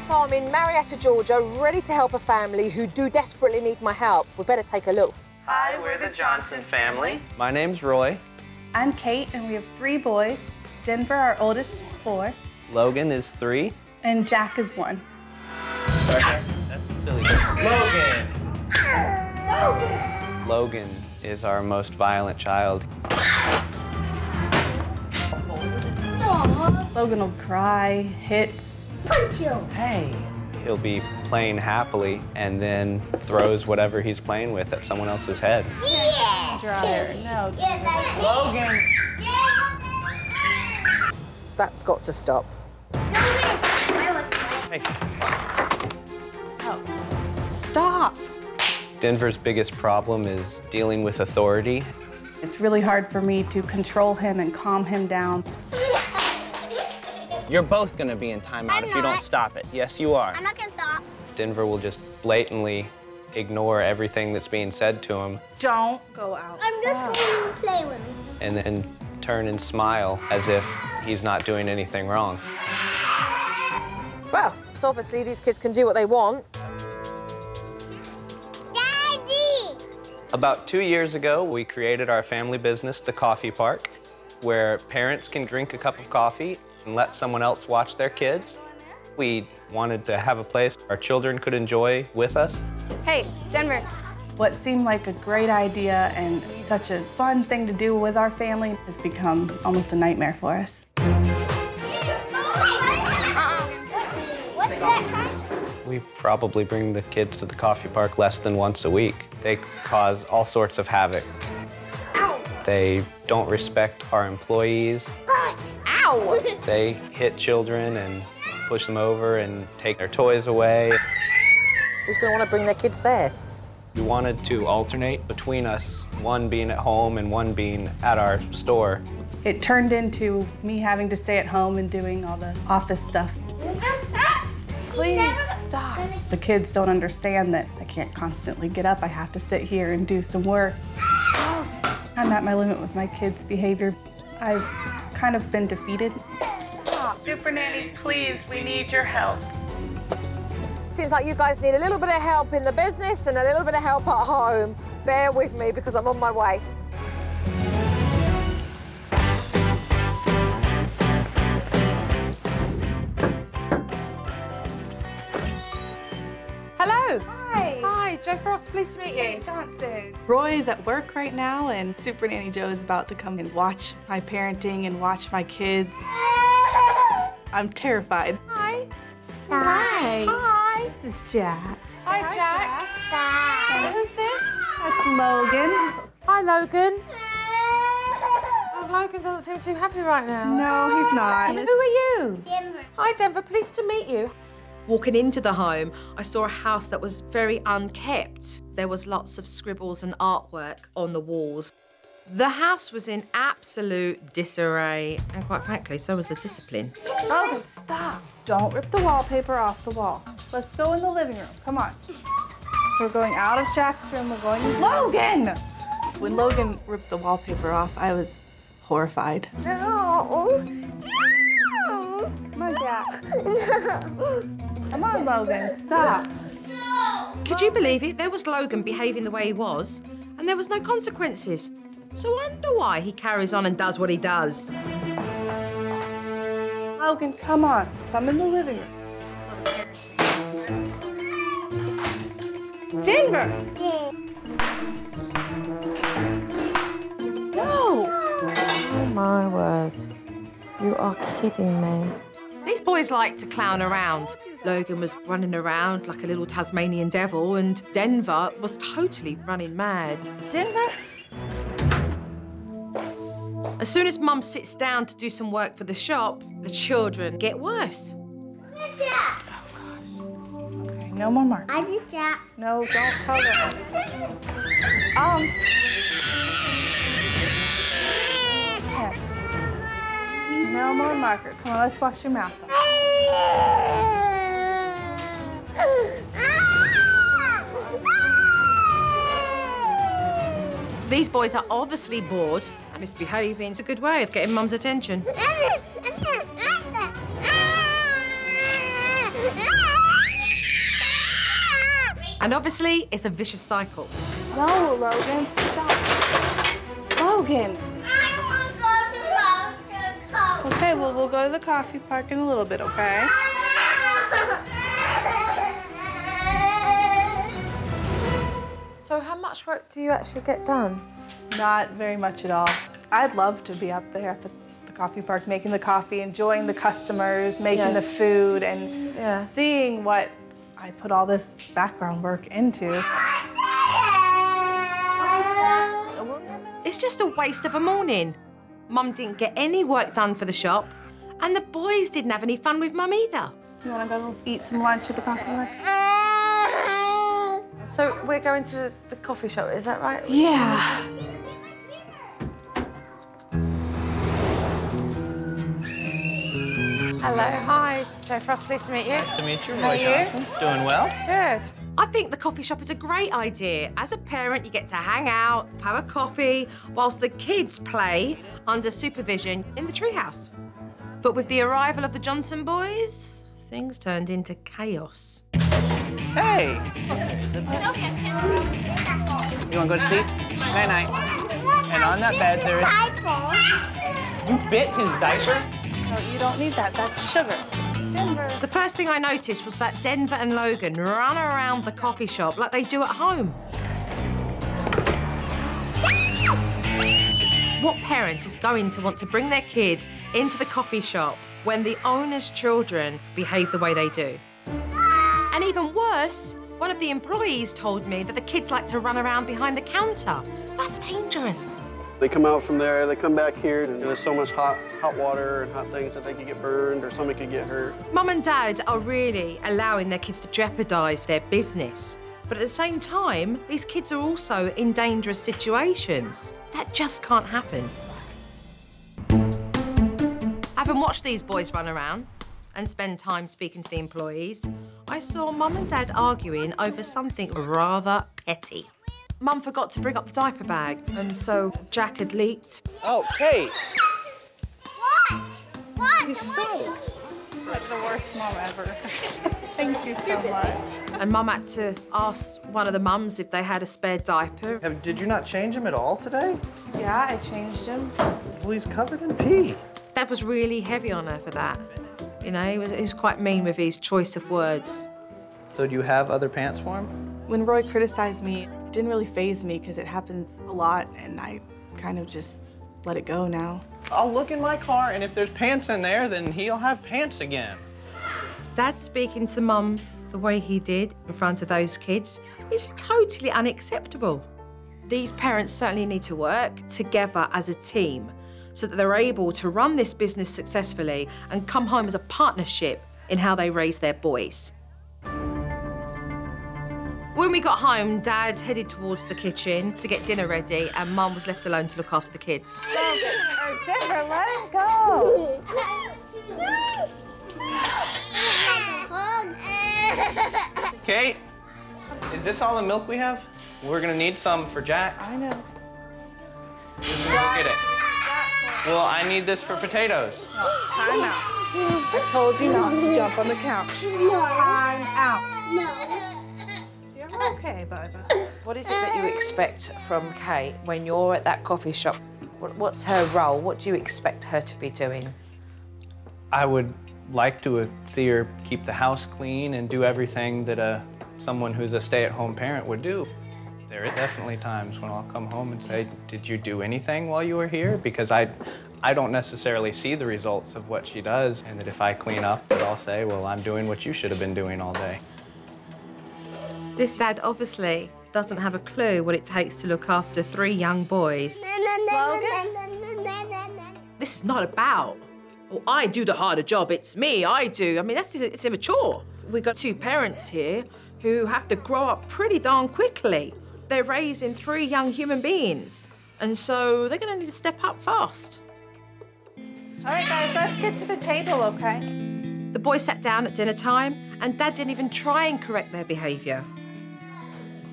So I'm in Marietta, Georgia, ready to help a family who do desperately need my help. We better take a look. Hi, we're the Johnson family. My name's Roy. I'm Kate, and we have 3 boys. Denver, our oldest, is 4. Logan is 3. And Jack is 1. That's a silly Logan! Logan! Logan is our most violent child. Logan will cry, hits. Punch you. Hey. He'll be playing happily and then throws whatever he's playing with at someone else's head. Yeah. Dryer, no. Logan! That's got to stop. Hey. Oh. Stop. Denver's biggest problem is dealing with authority. It's really hard for me to control him and calm him down. You're both gonna be in timeout if you don't stop it. Yes, you are. I'm not gonna stop. Denver will just blatantly ignore everything that's being said to him. Don't go outside. I'm just going to play with him. And then turn and smile as if he's not doing anything wrong. Well, so obviously these kids can do what they want. Daddy! About 2 years ago, we created our family business, The Coffee Park, where parents can drink a cup of coffee and let someone else watch their kids. We wanted to have a place our children could enjoy with us. Hey, Denver. What seemed like a great idea and such a fun thing to do with our family has become almost a nightmare for us. What's that? We probably bring the kids to the coffee park less than once a week. They cause all sorts of havoc. Ow! They don't respect our employees. Ow! They hit children and push them over and take their toys away. Who's going to want to bring their kids there? We wanted to alternate between us, one being at home and one being at our store. It turned into me having to stay at home and doing all the office stuff. Please stop. The kids don't understand that I can't constantly get up. I have to sit here and do some work. I'm at my limit with my kids' behavior. I've kind of been defeated. Supernanny, please, we need your help. Seems like you guys need a little bit of help in the business and a little bit of help at home. Bear with me because I'm on my way. Hello. Hi. Hi, Joe Frost. Pleased to meet you. Johnson. Roy is at work right now, and Supernanny Joe is about to come and watch my parenting and watch my kids. I'm terrified. Hi. Hi. Hi. This is Jack. Hi, Jack. Hi. Who's this? That's Logan. Hi, Logan. Oh, Logan doesn't seem too happy right now. No, he's not. Who are you? Denver. Hi, Denver. Pleased to meet you. Walking into the home, I saw a house that was very unkept. There was lots of scribbles and artwork on the walls. The house was in absolute disarray, and quite frankly, so was the discipline. Logan, stop. Don't rip the wallpaper off the wall. Let's go in the living room. Come on. We're going out of Jack's room. We're going in. Logan! When Logan ripped the wallpaper off, I was horrified. No. Come on, Jack. Come on, Logan. Stop. Could you believe it? There was Logan behaving the way he was, and there was no consequences. So I wonder why he carries on and does what he does. Logan, come on. Come in the living room. Denver! No! Oh, my word. You are kidding me. These boys like to clown around. Logan was running around like a little Tasmanian devil, and Denver was totally running mad. Denver? As soon as Mum sits down to do some work for the shop, the children get worse. Jack. Oh, gosh. Okay, no more mark. I did Jack. No, don't tell them. Okay. No more marker. Come on, let's wash your mouth. These boys are obviously bored. Misbehaving is a good way of getting Mum's attention. And obviously, it's a vicious cycle. No, Logan, stop. Logan. Okay, well, we'll go to the coffee park in a little bit, okay? So how much work do you actually get done? Not very much at all. I'd love to be up there at the coffee park, making the coffee, enjoying the customers, making the food, and seeing what I put all this background work into. It's just a waste of a morning. Mum didn't get any work done for the shop, and the boys didn't have any fun with Mum either. You want to go eat some lunch at the coffee park? So we're going to the coffee shop, is that right? Yeah. Hello, hi. Joe Frost, pleased to meet you. Nice to meet you, How Roy are you? Johnson. Doing well? Good. I think the coffee shop is a great idea. As a parent, you get to hang out, have a coffee, whilst the kids play under supervision in the treehouse. But with the arrival of the Johnson boys, things turned into chaos. Hey! You want to go to sleep? Night-night. And on that bed, there is... You bit his diaper? No, you don't need that. That's sugar. Denver. The first thing I noticed was that Denver and Logan run around the coffee shop like they do at home. What parent is going to want to bring their kids into the coffee shop when the owner's children behave the way they do? And even worse, one of the employees told me that the kids like to run around behind the counter. That's dangerous. They come out from there, they come back here, and there's so much hot water and hot things that they could get burned or somebody could get hurt. Mum and Dad are really allowing their kids to jeopardise their business. But at the same time, these kids are also in dangerous situations. That just can't happen. Having watched these boys run around and spend time speaking to the employees, I saw Mum and Dad arguing over something rather petty. Mum forgot to bring up the diaper bag, and so Jack had leaked. Oh, Kate! What? He's soaked. Like the worst mom ever. Thank you so much. And Mum had to ask one of the mums if they had a spare diaper. Did you not change him at all today? Yeah, I changed him. Well, he's covered in pee. Dad was really heavy on her for that. You know, he was quite mean with his choice of words. So do you have other pants for him? When Roy criticized me, it didn't really faze me because it happens a lot, and I kind of just let it go now. I'll look in my car, and if there's pants in there, then he'll have pants again. Dad speaking to Mum the way he did in front of those kids is totally unacceptable. These parents certainly need to work together as a team so that they're able to run this business successfully and come home as a partnership in how they raise their boys. When we got home, Dad headed towards the kitchen to get dinner ready, and Mum was left alone to look after the kids. Denver, let him go. Kate, is this all the milk we have? We're gonna need some for Jack. I know. Go get it. Well, I need this for potatoes. Time out. I told you not to jump on the couch. Time out. No. You're okay, Bubba. What is it that you expect from Kate when you're at that coffee shop? What's her role? What do you expect her to be doing? I would like to see her keep the house clean and do everything that someone who's a stay-at-home parent would do. There are definitely times when I'll come home and say, did you do anything while you were here? Because I don't necessarily see the results of what she does, and that if I clean up, that I'll say, well, I'm doing what you should have been doing all day. This dad obviously doesn't have a clue what it takes to look after 3 young boys. This is not about, well, I do the harder job, it's me, I do. I mean, it's immature. We've got 2 parents here who have to grow up pretty darn quickly. They're raising 3 young human beings, and so they're gonna need to step up fast. All right, guys, let's get to the table, okay? The boys sat down at dinner time, and Dad didn't even try and correct their behaviour.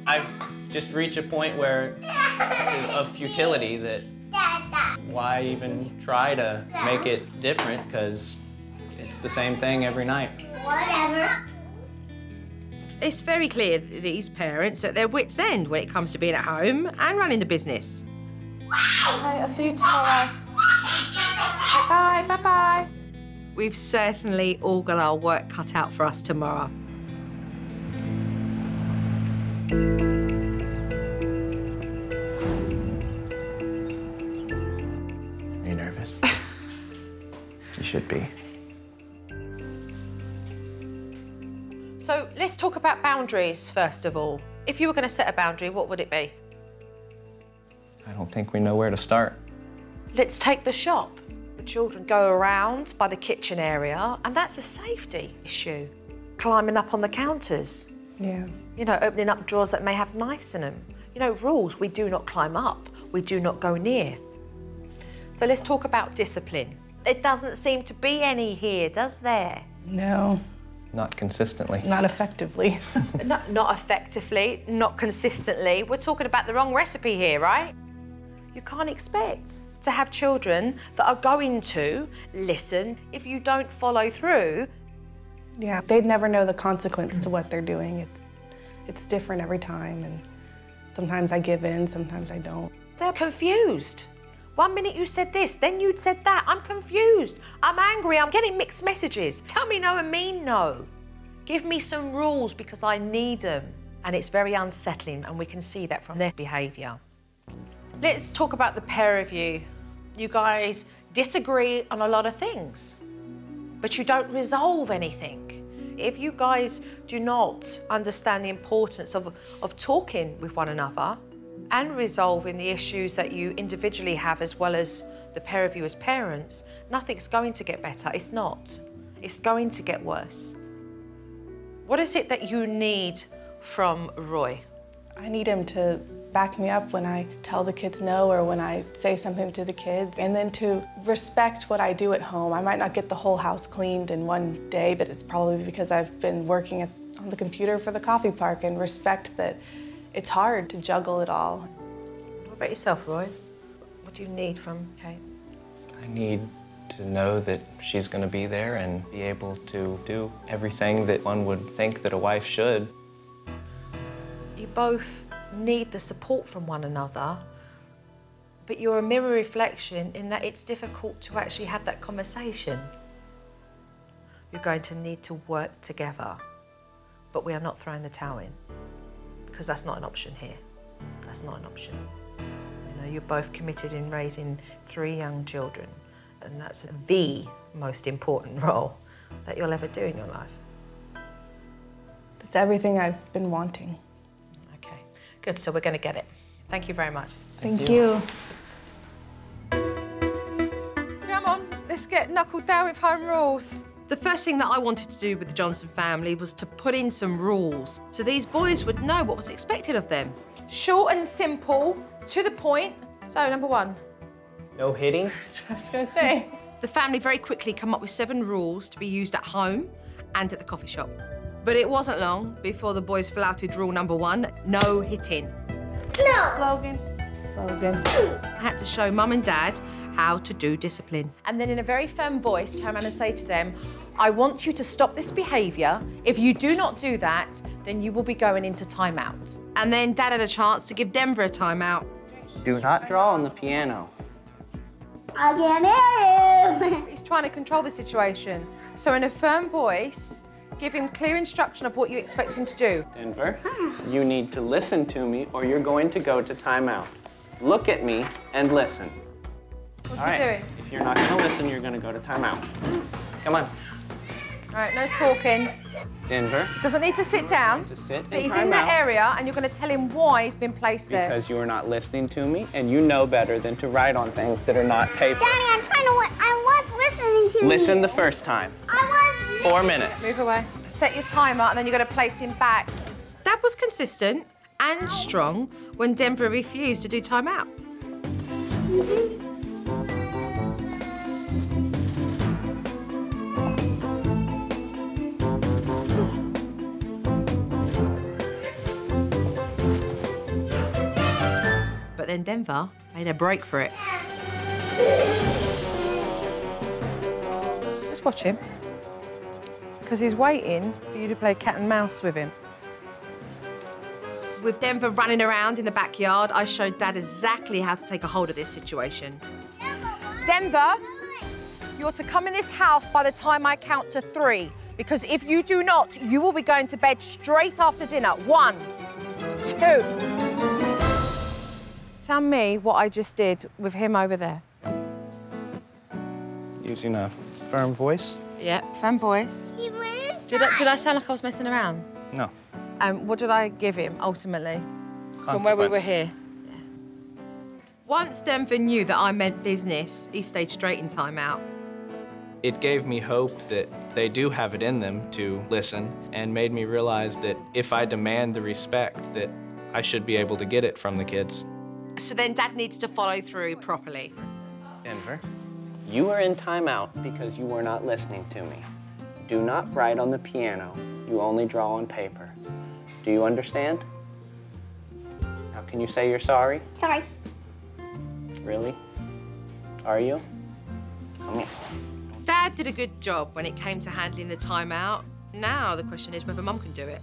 I've just reached a point where of futility that why even try to make it different, because it's the same thing every night. Whatever. It's very clear that these parents are at their wits' end when it comes to being at home and running the business. I'll see you tomorrow. Bye-bye, bye-bye. We've certainly all got our work cut out for us tomorrow. Are you nervous? You should be. So let's talk about boundaries, first of all. If you were going to set a boundary, what would it be? I don't think we know where to start. Let's take the shop. The children go around by the kitchen area, and that's a safety issue. Climbing up on the counters. Yeah. You know, opening up drawers that may have knives in them. You know, rules, we do not climb up, we do not go near. So let's talk about discipline. It doesn't seem to be any here, does there? No, Not consistently. not effectively. Not effectively, not consistently. We're talking about the wrong recipe here, right? You can't expect to have children that are going to listen if you don't follow through. Yeah, they'd never know the consequence to what they're doing. It's different every time, and sometimes I give in, sometimes I don't. They're confused. 1 minute you said this, then you'd said that. I'm confused. I'm angry. I'm getting mixed messages. Tell me no and mean no. Give me some rules because I need them. And it's very unsettling, and we can see that from their behaviour. Let's talk about the pair of you. You guys disagree on a lot of things, but you don't resolve anything. If you guys do not understand the importance of talking with one another and resolving the issues that you individually have as well as the pair of you as parents, nothing's going to get better. It's not. It's going to get worse. What is it that you need from Roy? I need him to back me up when I tell the kids no or when I say something to the kids, and then to respect what I do at home. I might not get the whole house cleaned in one day, but it's probably because I've been working on the computer for the coffee park, and respect that it's hard to juggle it all. What about yourself, Roy? What do you need from Kate? I need to know that she's going to be there and be able to do everything that one would think that a wife should. You both need the support from one another, but you're a mirror reflection in that it's difficult to actually have that conversation. You're going to need to work together, but we are not throwing the towel in, because that's not an option here. That's not an option. You know, you're both committed in raising 3 young children, and that's the most important role that you'll ever do in your life. It's everything I've been wanting. Okay, good, so we're going to get it. Thank you very much. Thank you. Come on, let's get knuckled down with home rules. The first thing that I wanted to do with the Johnson family was to put in some rules so these boys would know what was expected of them. Short and simple, to the point. So, number 1. No hitting? I was gonna say. The family very quickly come up with 7 rules to be used at home and at the coffee shop. But it wasn't long before the boys flouted rule number 1, no hitting. No. Logan. I had to show Mum and Dad how to do discipline. And then in a very firm voice, turn around and say to them, I want you to stop this behaviour. If you do not do that, then you will be going into timeout. And then Dad had a chance to give Denver a timeout. Do not draw on the piano. I can't hear you. He's trying to control the situation. So in a firm voice, give him clear instruction of what you expect him to do. Denver, you need to listen to me or you're going to go to timeout. Look at me and listen. What's All he right. doing? If you're not going to listen, you're going to go to timeout. Come on. All right, no talking. Denver. Doesn't need to sit down. To sit But in he's in that timeout area, and you're going to tell him why he's been placed there. because you are not listening to me, and you know better than to write on things that are not paper. Daddy, I'm trying to. I was listening to you. Listen the first time. I was. 4 minutes. Move away. Set your timer, and then you're going to place him back. Dad was consistent and strong when Denver refused to do timeout. But then Denver made a break for it. Just watch him. Because he's waiting for you to play cat and mouse with him. With Denver running around in the backyard, I showed Dad exactly how to take a hold of this situation. Denver, you're to come in this house by the time I count to 3, because if you do not, you will be going to bed straight after dinner. 1, 2. Tell me what I just did with him over there. Using a firm voice? Yeah, firm voice. Did I sound like I was messing around? No. What did I give him, ultimately? From where we were here? Yeah. Once Denver knew that I meant business, he stayed straight in timeout. It gave me hope that they do have it in them to listen, and made me realize that if I demand the respect, that I should be able to get it from the kids. So then Dad needs to follow through properly. Denver, you are in timeout because you were not listening to me. Do not write on the piano. You only draw on paper. Do you understand? Now, can you say you're sorry? Sorry. Really? Are you? Come here. Dad did a good job when it came to handling the timeout. Now the question is whether Mum can do it.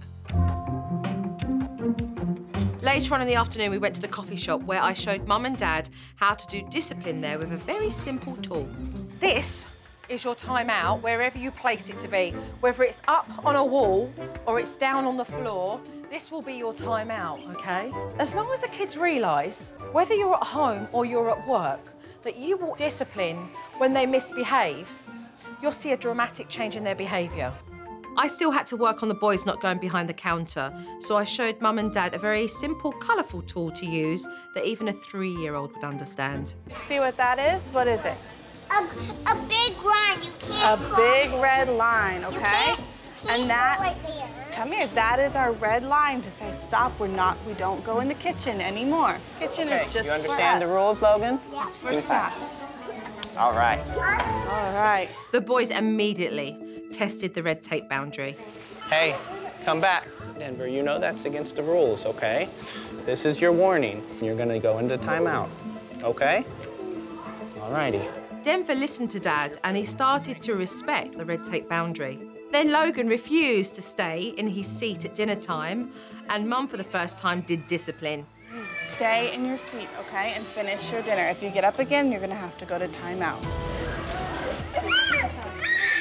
Later on in the afternoon, we went to the coffee shop where I showed Mum and Dad how to do discipline there with a very simple tool. This is your timeout wherever you place it to be. Whether it's up on a wall or it's down on the floor, this will be your timeout, okay? As long as the kids realise, whether you're at home or you're at work, that you will discipline when they misbehave, you'll see a dramatic change in their behaviour. I still had to work on the boys not going behind the counter, so I showed Mum and Dad a very simple, colourful tool to use that even a 3-year-old would understand. See what that is? What is it? A big line. You can't A big red line, okay? And that, right there. come here, that is our red line to say stop, we don't go in the kitchen anymore. Kitchen is just You understand the rules, Logan? Just for staff. All right. All right. The boys immediately tested the red tape boundary. Hey, come back. Denver, you know that's against the rules, okay? This is your warning. You're gonna go into timeout, okay? All righty. Denver listened to Dad and he started to respect the red tape boundary. Then Logan refused to stay in his seat at dinner time, and Mum, for the first time, did discipline. Stay in your seat, okay, and finish your dinner. If you get up again, you're gonna have to go to timeout.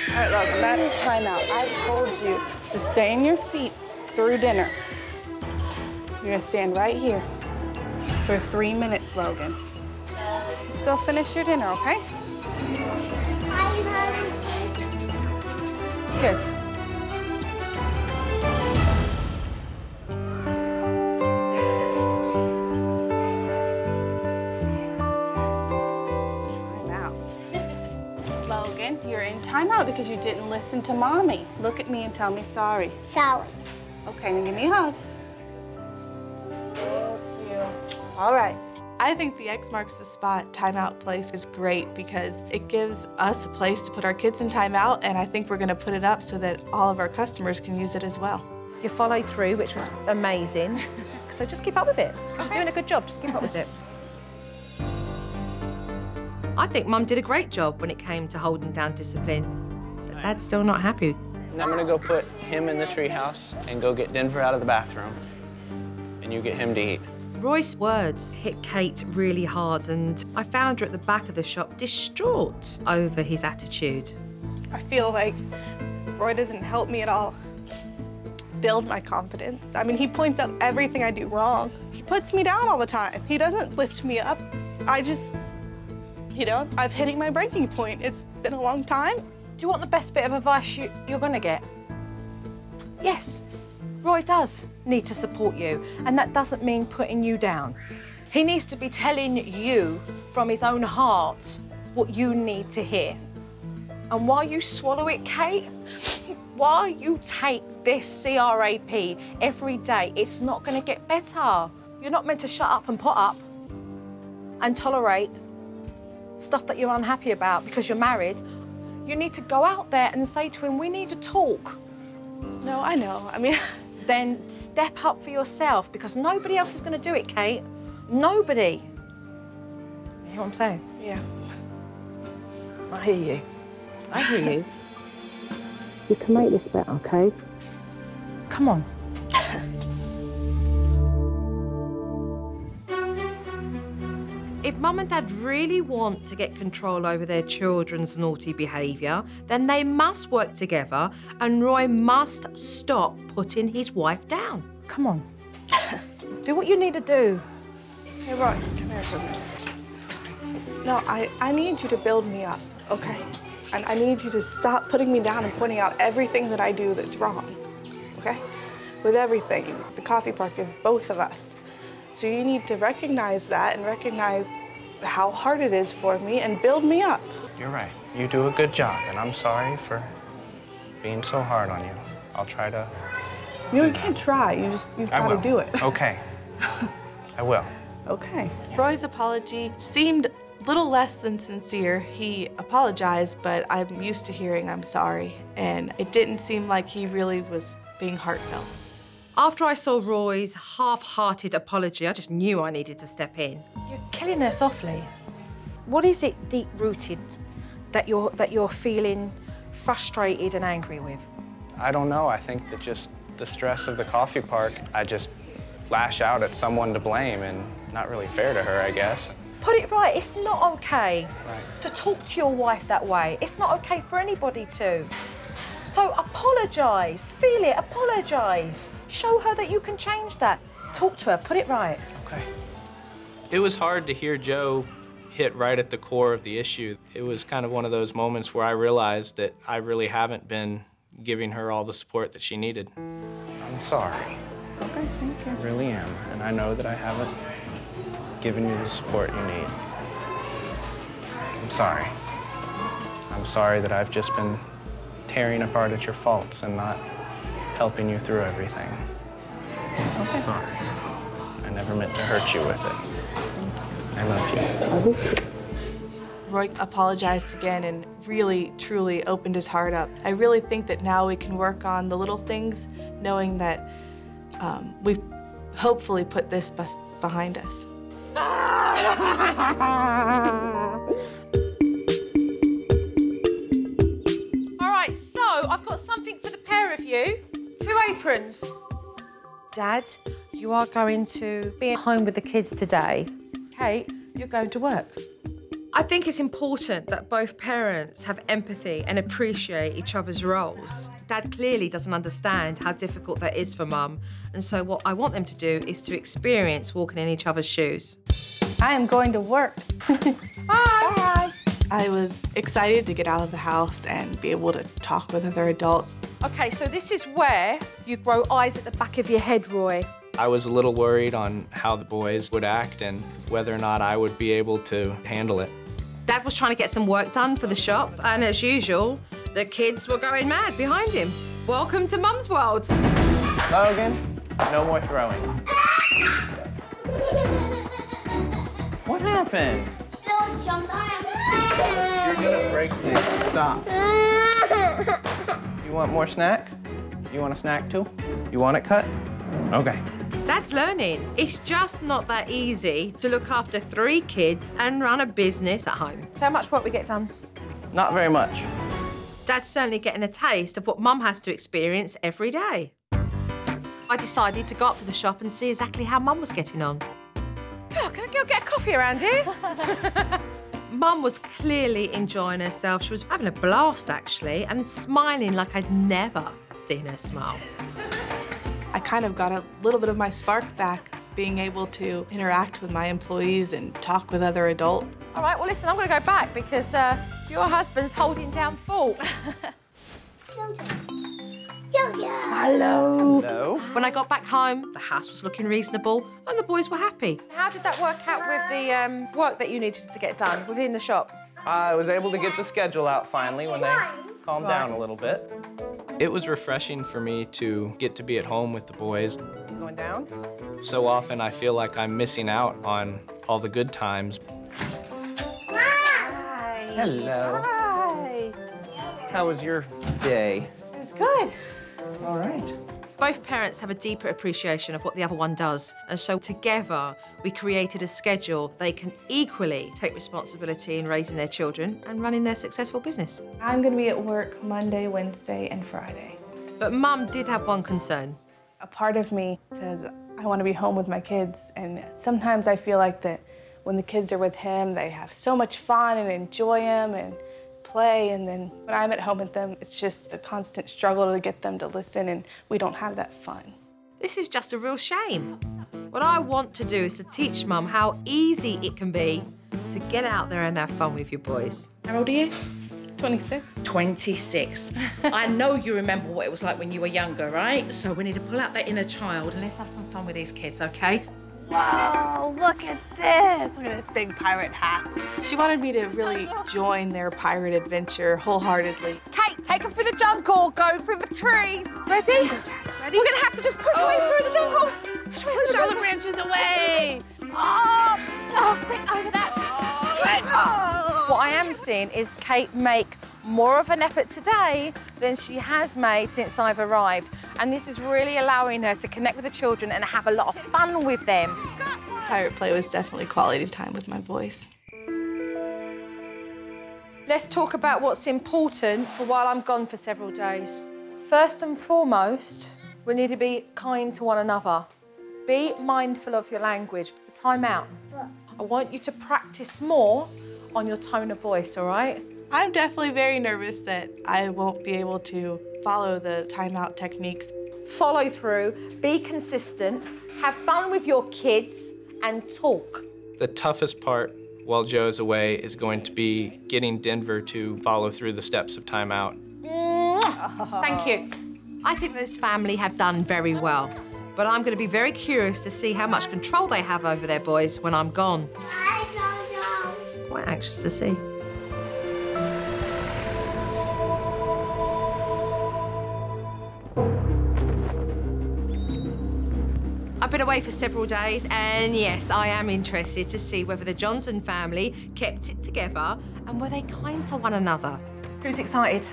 All right, Logan, that's timeout. I told you to stay in your seat through dinner. You're gonna stand right here for 3 minutes, Logan. Let's go finish your dinner, okay? Good. Timeout. Logan, you're in timeout because you didn't listen to Mommy. Look at me and tell me sorry. Sorry. Okay, now give me a hug. Thank you. All right. I think the X Marks the Spot timeout place is great because it gives us a place to put our kids in timeout, and I think we're going to put it up so that all of our customers can use it as well. You followed through, which was amazing. So just keep up with it. You're doing a good job, just keep up with it. I think Mum did a great job when it came to holding down discipline, but Dad's still not happy. And I'm gonna go put him in the treehouse and go get Denver out of the bathroom, and you get him to eat. Roy's words hit Kate really hard, and I found her at the back of the shop distraught over his attitude. I feel like Roy doesn't help me at all build my confidence. I mean, he points out everything I do wrong. He puts me down all the time. He doesn't lift me up. I just, you know, I've hitting my breaking point. It's been a long time. Do you want the best bit of advice you're gonna get? Yes, Roy does need to support you, and that doesn't mean putting you down. He needs to be telling you from his own heart what you need to hear. And while you swallow it, Kate, while you take this CRAP every day, it's not gonna get better. You're not meant to shut up and put up and tolerate stuff that you're unhappy about because you're married. You need to go out there and say to him, we need to talk. No, I know. I mean, then step up for yourself because nobody else is going to do it, Kate. Nobody. You hear what I'm saying? yeah. I hear you. I hear you. You can make this better, okay? Come on. If Mum and Dad really want to get control over their children's naughty behaviour, then they must work together and Roy must stop putting his wife down. Come on. Do what you need to do. Hey, Roy, come here for a minute. No, I need you to build me up, okay? And I need you to stop putting me down and pointing out everything that I do that's wrong, okay? With everything. The coffee park is both of us. So you need to recognize that and recognize how hard it is for me and build me up. You're right. You do a good job, and I'm sorry for being so hard on you. I'll try to. You can't try. You've got to do it. Okay. I will. Okay. Roy's apology seemed little less than sincere. He apologized, but I'm used to hearing I'm sorry, and it didn't seem like he really was being heartfelt. After I saw Roy's half-hearted apology, I just knew I needed to step in. You're killing her softly. What is it deep-rooted that you're feeling frustrated and angry with? I don't know. I think that just the stress of the coffee park, I just lash out at someone to blame, and not really fair to her, I guess. Put it right, it's not okay Right. to talk to your wife that way. It's not okay for anybody to. So apologise, feel it, apologise. Show her that you can change that. Talk to her, put it right. Okay. It was hard to hear Joe hit right at the core of the issue. It was kind of one of those moments where I realized that I really haven't been giving her all the support that she needed. I'm sorry. Okay, thank you. I really am, and I know that I haven't given you the support you need. I'm sorry. I'm sorry that I've just been tearing apart at your faults and not helping you through everything. Okay. I'm sorry. I never meant to hurt you with it. I love you. Roy apologized again and really, truly opened his heart up. I really think that now we can work on the little things, knowing that we've hopefully put this behind us. All right, so I've got something for the pair of you. 2 aprons. Dad, you are going to be at home with the kids today. Kate, you're going to work. I think it's important that both parents have empathy and appreciate each other's roles. Dad clearly doesn't understand how difficult that is for Mum, and so what I want them to do is to experience walking in each other's shoes. I am going to work. Bye. Bye. I was excited to get out of the house and be able to talk with other adults. Okay, so this is where you grow eyes at the back of your head, Roy. I was a little worried on how the boys would act and whether or not I would be able to handle it. Dad was trying to get some work done for the shop, and as usual, the kids were going mad behind him. Welcome to Mum's world. Logan, no more throwing. What happened? Don't jump on You're gonna break things. Stop. You want more snack? You want a snack too? You want it cut? Okay. Dad's learning. It's just not that easy to look after 3 kids and run a business at home. So how much work we get done? Not very much. Dad's certainly getting a taste of what Mum has to experience every day. I decided to go up to the shop and see exactly how Mum was getting on. Oh, can I go get a coffee around here? Mum was clearly enjoying herself. She was having a blast, actually, and smiling like I'd never seen her smile. I kind of got a little bit of my spark back, being able to interact with my employees and talk with other adults. All right, well, listen, I'm going to go back because your husband's holding down fort. Hello. Hello. When I got back home, the house was looking reasonable and the boys were happy. How did that work out with the work that you needed to get done within the shop? I was able to get the schedule out finally when they calmed down a little bit. It was refreshing for me to get to be at home with the boys. Going down? So often I feel like I'm missing out on all the good times. Hi. Hello. Hi. How was your day? It was good. All right. Both parents have a deeper appreciation of what the other one does, and so together we created a schedule they can equally take responsibility in raising their children and running their successful business. I'm going to be at work Monday, Wednesday, and Friday. But Mum did have one concern. A part of me says I want to be home with my kids, and sometimes I feel like that When the kids are with him, they have so much fun and enjoy him and play. And then when I'm at home with them, it's just a constant struggle to get them to listen, and we don't have that fun. This is just a real shame. What I want to do is to teach Mum how easy it can be to get out there and have fun with your boys. How old are you? 26. 26. I know you remember what it was like when you were younger, right? So we need to pull out that inner child and let's have some fun with these kids, okay? Wow, look at this. Look at this big pirate hat. She wanted me to really join their pirate adventure wholeheartedly. Kate, take him through the jungle. Go through the trees. Ready? Ready? We're going to have to just push away through the jungle. Push all the branches away. Quick, over that. What I am seeing is Kate make more of an effort today than she has made since I've arrived. And this is really allowing her to connect with the children and have a lot of fun with them. Pirate play was definitely quality time with my boys. Let's talk about what's important for while I'm gone for several days. First and foremost, we need to be kind to one another. Be mindful of your language. Time out. I want you to practice more on your tone of voice, all right? I'm definitely very nervous that I won't be able to follow the timeout techniques. Follow through, be consistent, have fun with your kids, and talk. The toughest part while Joe's away is going to be getting Denver to follow through the steps of timeout. Thank you. I think this family have done very well, but I'm going to be very curious to see how much control they have over their boys when I'm gone. Quite anxious to see. I've been away for several days, and yes, I am interested to see whether the Johnson family kept it together and were they kind to one another. Who's excited?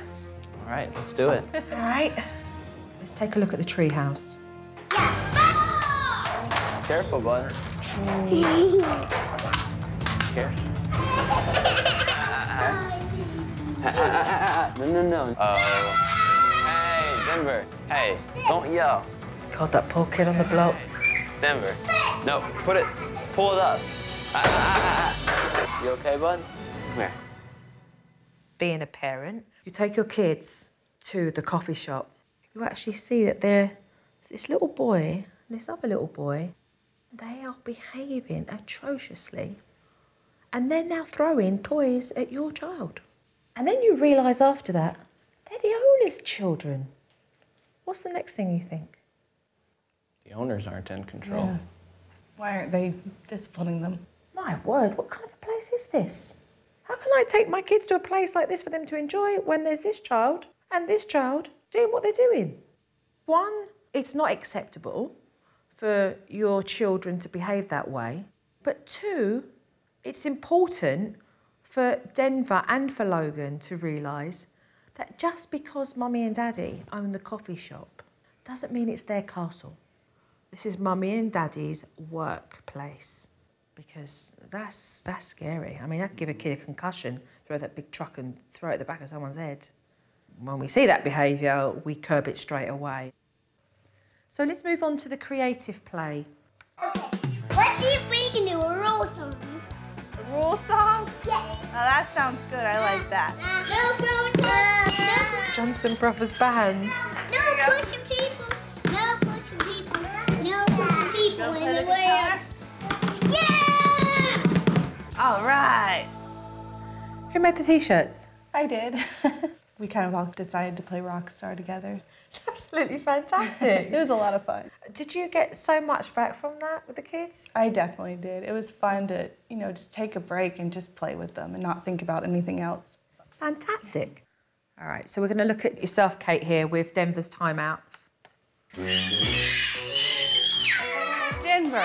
All right, let's do it. All right. Let's take a look at the tree house. Careful, bud. Here. No. Hey, Denver. Hey, don't yell. God, that poor kid on the block. Denver. No, pull it up. You okay, bud? Come here. Being a parent, you take your kids to the coffee shop. You actually see that there's this little boy and this other little boy. They are behaving atrociously. And they're now throwing toys at your child. And then you realise after that, they're the owner's children. What's the next thing you think? The owners aren't in control. Yeah. Why aren't they disciplining them? My word, what kind of a place is this? How can I take my kids to a place like this for them to enjoy when there's this child and this child doing what they're doing? One, it's not acceptable for your children to behave that way. But two, it's important for Denver and for Logan to realise that just because Mummy and Daddy own the coffee shop doesn't mean it's their castle. This is Mummy and Daddy's workplace, because that's scary. I mean, I could give a kid a concussion, throw that big truck and throw it at the back of someone's head. When we see that behaviour, we curb it straight away. So let's move on to the creative play. Let's see if we can do a rule song. A rule song? Yes. Oh, that sounds good. I like that. No, Johnson Brothers Band. no pushing people. No pushing people. No pushing people in the way. Yeah! All right. Who made the T-shirts? I did. We kind of all decided to play Rockstar together. It's absolutely fantastic. It was a lot of fun. Did you get so much back from that with the kids? I definitely did. It was fun to, just take a break and just play with them and not think about anything else. Fantastic. All right, so we're going to look at yourself, Kate, here with Denver's timeouts. Denver.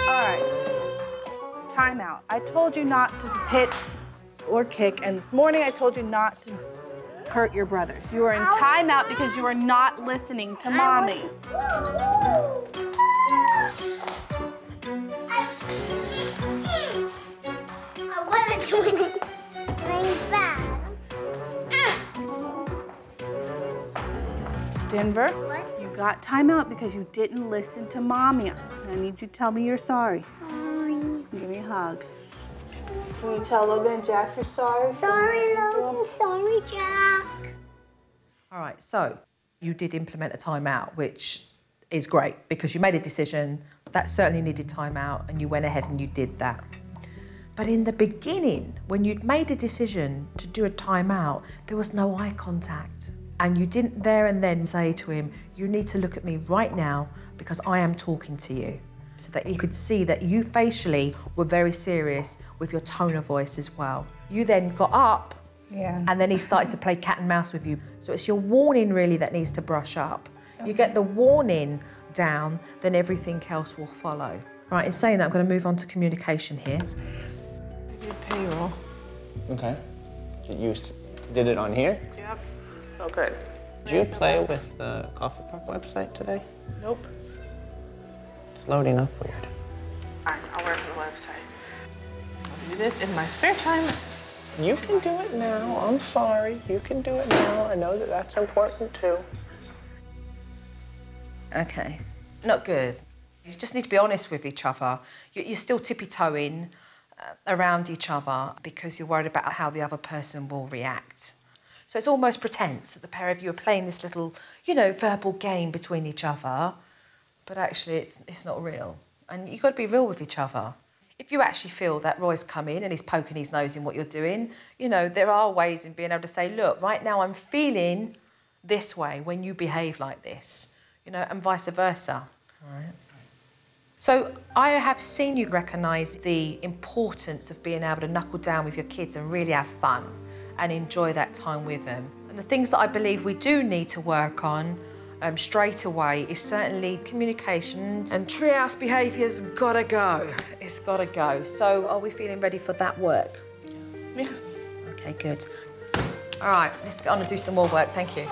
All right. Timeout. I told you not to hit or kick, and this morning I told you not to hurt your brother. You are in timeout because you are not listening to Mommy. I wasn't doing bad. Denver, What? you got timeout because you didn't listen to Mommy. I need you to tell me you're sorry. Sorry. a hug. Can you tell Logan and Jack you're sorry? Sorry, Logan. Sorry, Jack. All right, so you did implement a timeout, which is great because you made a decision that certainly needed timeout and you went ahead and you did that. But in the beginning, when you'd made a decision to do a timeout, there was no eye contact. And you didn't there and then say to him, you need to look at me right now because I am talking to you. So that he could see that you facially were very serious with your tone of voice as well. You then got up and then he started to play cat and mouse with you. So it's your warning really that needs to brush up. Okay. You get the warning down, then everything else will follow. Right, in saying that, I'm going to move on to communication here. Payroll. Okay. You did it on here? Yep. Oh, great. Did you play with the Coffee Park website today? Nope. It's loading up weird. All right, I'll work on the website. I'll do this in my spare time. You can do it now. I'm sorry. You can do it now. I know that that's important too. Okay. Not good. You just need to be honest with each other. You're still tippy-toeing around each other because you're worried about how the other person will react. So it's almost pretense that the pair of you are playing this little, you know, verbal game between each other, but actually it's not real. And you've got to be real with each other. If you actually feel that Roy's come in and he's poking his nose in what you're doing, you know, there are ways in being able to say, look, right now I'm feeling this way when you behave like this, you know, and vice versa. All right. So I have seen you recognise the importance of being able to knuckle down with your kids and really have fun and enjoy that time with them. And the things that I believe we do need to work on straight away is certainly communication, and treehouse behaviour's gotta go. It's gotta go. So are we feeling ready for that work? Yeah. Okay, good. All right, let's get on and do some more work. Thank you.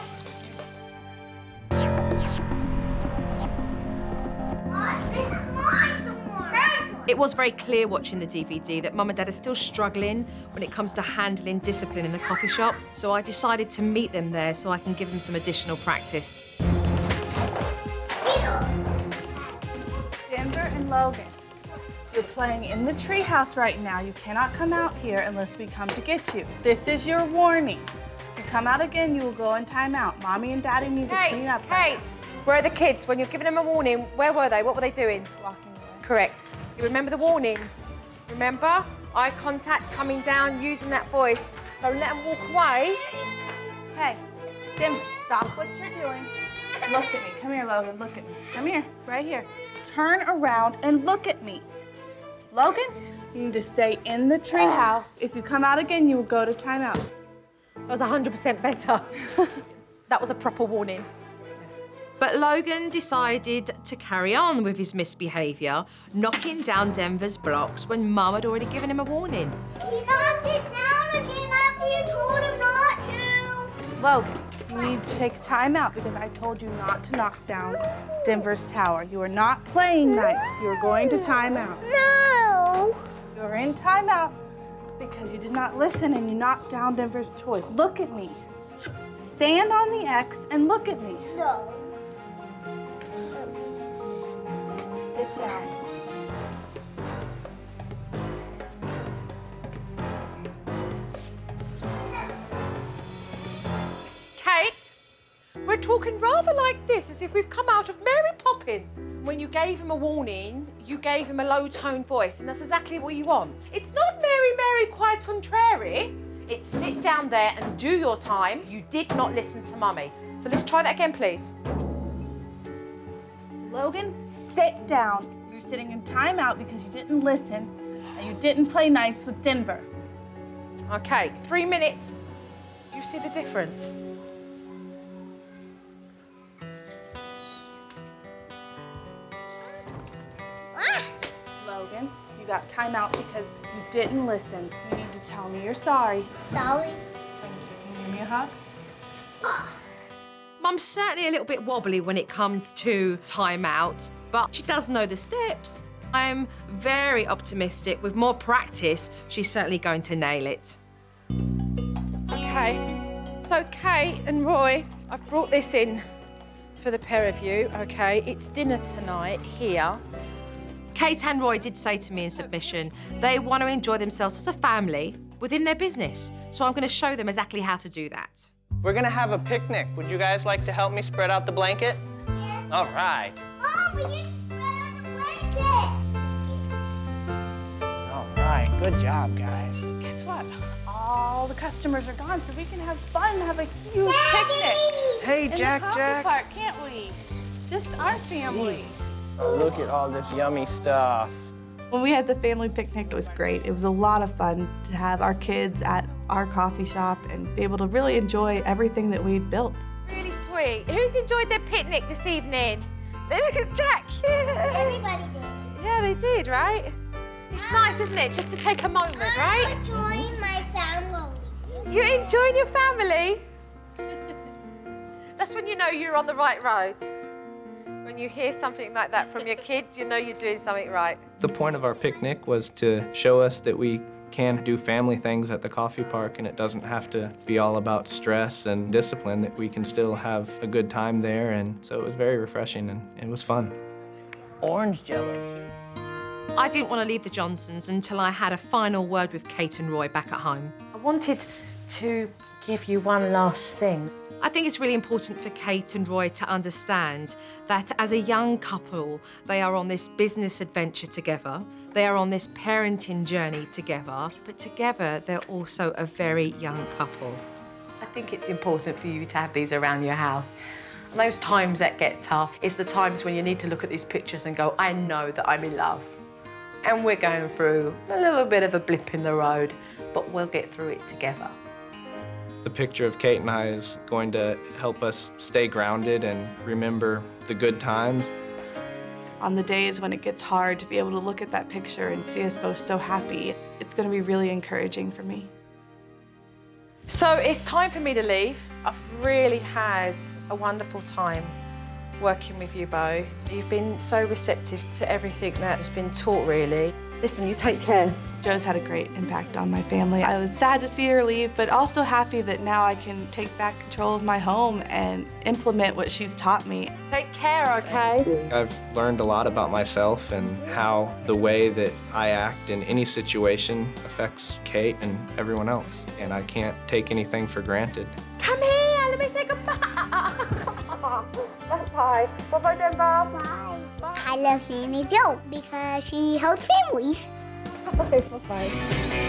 It was very clear watching the DVD that Mum and Dad are still struggling when it comes to handling discipline in the coffee shop. So I decided to meet them there so I can give them some additional practice. Denver and Logan, you're playing in the treehouse right now. You cannot come out here unless we come to get you. This is your warning. If you come out again, you will go in timeout. Mommy and Daddy need to clean up. Hey, where are the kids? When you're giving them a warning, where were they? What were they doing? Walking away. Correct. You remember the warnings? Remember? Eye contact, coming down, using that voice. Don't let them walk away. Hey, Denver, stop what you're doing. Look at me. Come here, Logan. Look at me. Come here. Right here. Turn around and look at me. Logan, you need to stay in the treehouse. If you come out again, you will go to timeout. That was 100% better. That was a proper warning. But Logan decided to carry on with his misbehaviour, knocking down Denver's blocks when Mum had already given him a warning. He knocked it down again after you told him not to. Logan, you need to take time out because I told you not to knock down Denver's tower. You are not playing nice. You are going to timeout. No. You're in timeout because you did not listen and you knocked down Denver's toys. Look at me. Stand on the X and look at me. No. Sit down. Kate, we're talking rather like this, as if we've come out of Mary Poppins. When you gave him a warning, you gave him a low-toned voice, and that's exactly what you want. It's not Mary, Mary, quite contrary. It's sit down there and do your time. You did not listen to Mummy. So let's try that again, please. Logan, sit down. You're sitting in timeout because you didn't listen and you didn't play nice with Denver. Okay, 3 minutes. Do you see the difference? Logan, you got timeout because you didn't listen. You need to tell me you're sorry. Sorry. Thank you. Can you give me a hug? Mum's certainly a little bit wobbly when it comes to timeouts, but she does know the steps. I'm very optimistic. With more practice, she's certainly going to nail it. Okay, so Kate and Roy, I've brought this in for the pair of you, okay? It's dinner tonight here. Kate and Roy did say to me in submission, they want to enjoy themselves as a family within their business. So I'm going to show them exactly how to do that. We're gonna have a picnic. Would you guys like to help me spread out the blanket? Yeah. All right. Mom, we need to spread out the blanket. All right, good job, guys. Guess what? All the customers are gone, so we can have fun, have a huge picnic. Hey, In the Jack, coffee Jack. park, can't we? Just our family. Look at all this yummy stuff. When we had the family picnic, it was great. It was a lot of fun to have our kids at our coffee shop and be able to really enjoy everything that we'd built. Really sweet. Who's enjoyed their picnic this evening? Look at Jack. Everybody did. Yeah, they did, right? It's nice, isn't it? Just to take a moment, right? I'm enjoying my family. You're enjoying your family? That's when you know you're on the right road. When you hear something like that from your kids, you know you're doing something right. The point of our picnic was to show us that we can do family things at the coffee park, and it doesn't have to be all about stress and discipline, that we can still have a good time there. And so it was very refreshing and it was fun. Orange Jello. I didn't want to leave the Johnsons until I had a final word with Kate and Roy back at home. I wanted to give you one last thing. I think it's really important for Kate and Roy to understand that as a young couple, they are on this business adventure together. They are on this parenting journey together, but together they're also a very young couple. I think it's important for you to have these around your house. And those times that get tough, it's the times when you need to look at these pictures and go, I know that I'm in love. And we're going through a little bit of a blip in the road, but we'll get through it together. The picture of Kate and I is going to help us stay grounded and remember the good times. On the days when it gets hard, to be able to look at that picture and see us both so happy, it's going to be really encouraging for me. So it's time for me to leave. I've really had a wonderful time working with you both. You've been so receptive to everything that has been taught, really. Listen, you take care. Jo's had a great impact on my family. I was sad to see her leave, but also happy that now I can take back control of my home and implement what she's taught me. Take care, okay? I've learned a lot about myself and how the way that I act in any situation affects Kate and everyone else. And I can't take anything for granted. Come here, let me say goodbye. Bye. Bye-bye, Denver. Bye. I love Nanny Jo because she helps families. Bye-bye.